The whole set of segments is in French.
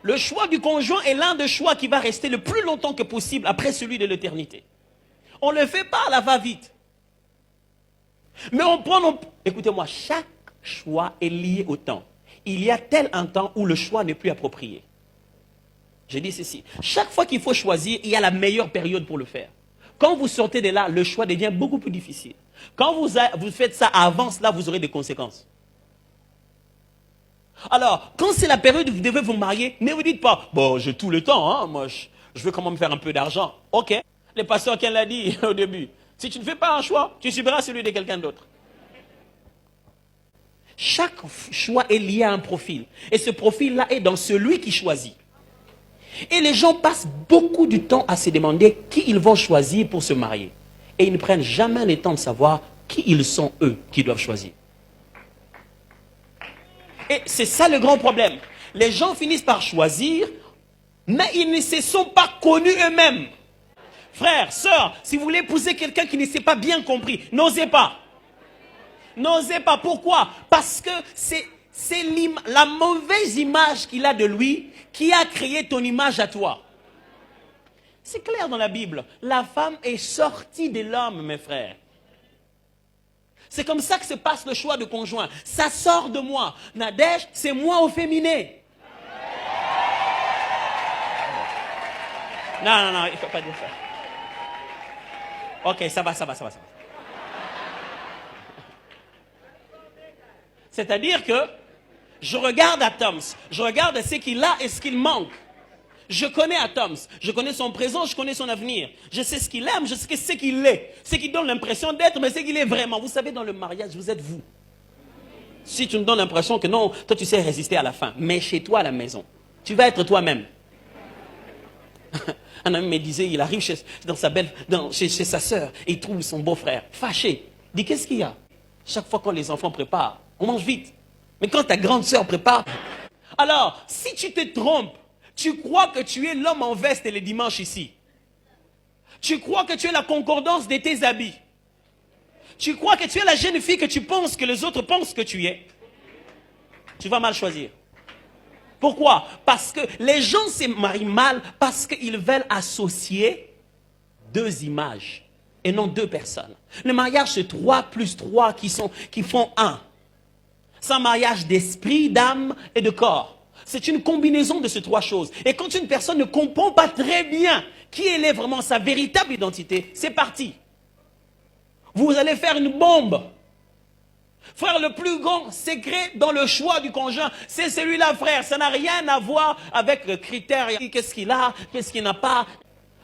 Le choix du conjoint est l'un des choix qui va rester le plus longtemps que possible après celui de l'éternité. On ne le fait pas à la va-vite. Mais écoutez-moi, chaque choix est lié au temps. Il y a tel un temps où le choix n'est plus approprié. Je dis ceci. Chaque fois qu'il faut choisir, il y a la meilleure période pour le faire. Quand vous sortez de là, le choix devient beaucoup plus difficile. Quand vous faites ça avant cela, vous aurez des conséquences. Alors, quand c'est la période où vous devez vous marier, ne vous dites pas, bon, j'ai tout le temps, hein, moi, je veux quand même faire un peu d'argent. Ok, le pasteur qui l'a dit au début, si tu ne fais pas un choix, tu subiras celui de quelqu'un d'autre. Chaque choix est lié à un profil. Et ce profil-là est dans celui qui choisit. Et les gens passent beaucoup de temps à se demander qui ils vont choisir pour se marier. Et ils ne prennent jamais le temps de savoir qui ils sont eux qui doivent choisir. Et c'est ça le grand problème. Les gens finissent par choisir, mais ils ne se sont pas connus eux-mêmes. Frères, sœurs, si vous voulez épouser quelqu'un qui ne s'est pas bien compris, n'osez pas. N'osez pas. Pourquoi? Parce que c'est la mauvaise image qu'il a de lui qui a créé ton image à toi. C'est clair dans la Bible. La femme est sortie de l'homme, mes frères. C'est comme ça que se passe le choix de conjoint. Ça sort de moi. Nadège, c'est moi au féminin. Non, il ne faut pas dire ça. Ok, ça va. C'est-à-dire que je regarde à Toms, je regarde ce qu'il a et ce qu'il manque. Je connais à Toms, je connais son présent, je connais son avenir. Je sais ce qu'il aime, je sais ce qu'il est. Ce qui donne l'impression d'être, mais ce qu'il est vraiment. Vous savez, dans le mariage, vous êtes vous. Si tu me donnes l'impression que non, toi tu sais résister à la fin. Mais chez toi à la maison, tu vas être toi-même. Un ami me disait, il arrive chez sa sœur et il trouve son beau-frère fâché. Il dit, qu'est-ce qu'il y a? Chaque fois que les enfants préparent, on mange vite. Mais quand ta grande sœur prépare... Alors, si tu te trompes, tu crois que tu es l'homme en veste les dimanches ici. Tu crois que tu es la concordance de tes habits. Tu crois que tu es la jeune fille que tu penses que les autres pensent que tu es. Tu vas mal choisir. Pourquoi? Parce que les gens se marient mal parce qu'ils veulent associer deux images et non deux personnes. Le mariage, c'est 3 plus 3 qui font un. C'est un mariage d'esprit, d'âme et de corps. C'est une combinaison de ces 3 choses. Et quand une personne ne comprend pas très bien qui elle est vraiment, sa véritable identité, c'est parti. Vous allez faire une bombe. Frère, le plus grand secret dans le choix du conjoint, c'est celui-là, frère. Ça n'a rien à voir avec le critère. Qu'est-ce qu'il a, qu'est-ce qu'il n'a pas.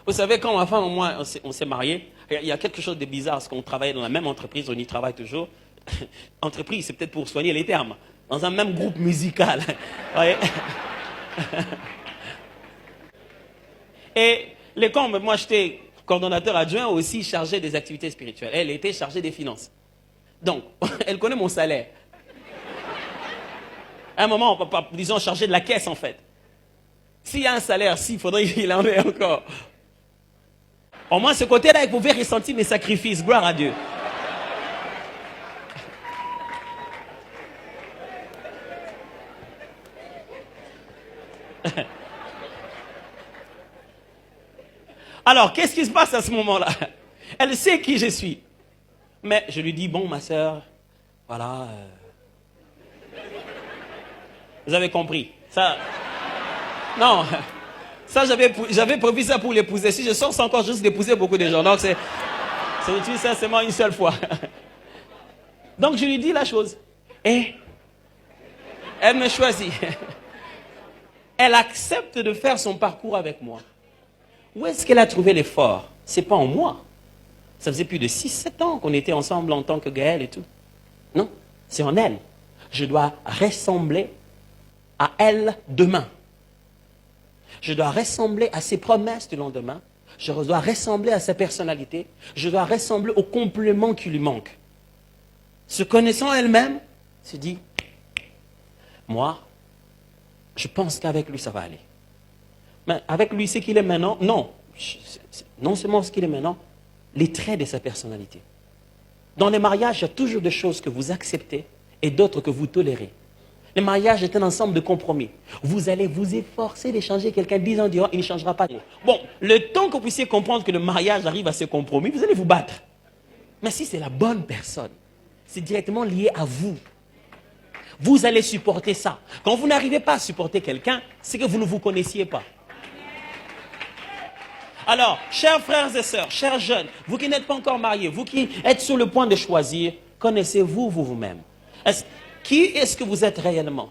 Vous savez, quand ma femme et moi, on s'est mariés, il y a quelque chose de bizarre, parce qu'on travaillait dans la même entreprise, on y travaille toujours. Entreprise, c'est peut-être pour soigner les termes. Dans un même groupe musical. Voyez. Et les combes, moi j'étais coordonnateur adjoint aussi chargé des activités spirituelles. Elle était chargée des finances. Donc, elle connaît mon salaire. À un moment, disons, chargé de la caisse en fait. S'il y a un salaire, il faudrait qu'il en ait encore. Au moins, ce côté-là, vous pouvez ressentir mes sacrifices. Gloire à Dieu. Alors, qu'est-ce qui se passe à ce moment-là? Elle sait qui je suis. Mais je lui dis, bon, ma soeur, voilà. Vous avez compris. Ça. Non. Ça, j'avais prévu ça pour l'épouser. Si je sors, c'est encore juste d'épouser beaucoup de gens. Donc, c'est utilisé sincèrement une seule fois. Donc, je lui dis la chose. Et elle me choisit. Elle accepte de faire son parcours avec moi. Où est-ce qu'elle a trouvé l'effort? Ce n'est pas en moi. Ça faisait plus de 6-7 ans qu'on était ensemble en tant que Gaël et tout. Non, c'est en elle. Je dois ressembler à elle demain. Je dois ressembler à ses promesses du lendemain. Je dois ressembler à sa personnalité. Je dois ressembler au complément qui lui manque. Se connaissant elle-même, se dit, moi, je pense qu'avec lui, ça va aller. Mais avec lui, ce qu'il est maintenant, non. Non seulement ce qu'il est maintenant, les traits de sa personnalité. Dans les mariages, il y a toujours des choses que vous acceptez et d'autres que vous tolérez. Le mariage est un ensemble de compromis. Vous allez vous efforcer d'échanger quelqu'un 10 ans durant, il ne changera pas. Bon, le temps que vous puissiez comprendre que le mariage arrive à ce compromis, vous allez vous battre. Mais si c'est la bonne personne, c'est directement lié à vous. Vous allez supporter ça. Quand vous n'arrivez pas à supporter quelqu'un, c'est que vous ne vous connaissiez pas. Alors, chers frères et sœurs, chers jeunes, vous qui n'êtes pas encore mariés, vous qui êtes sur le point de choisir, connaissez-vous vous-même? Qui est-ce que vous êtes réellement?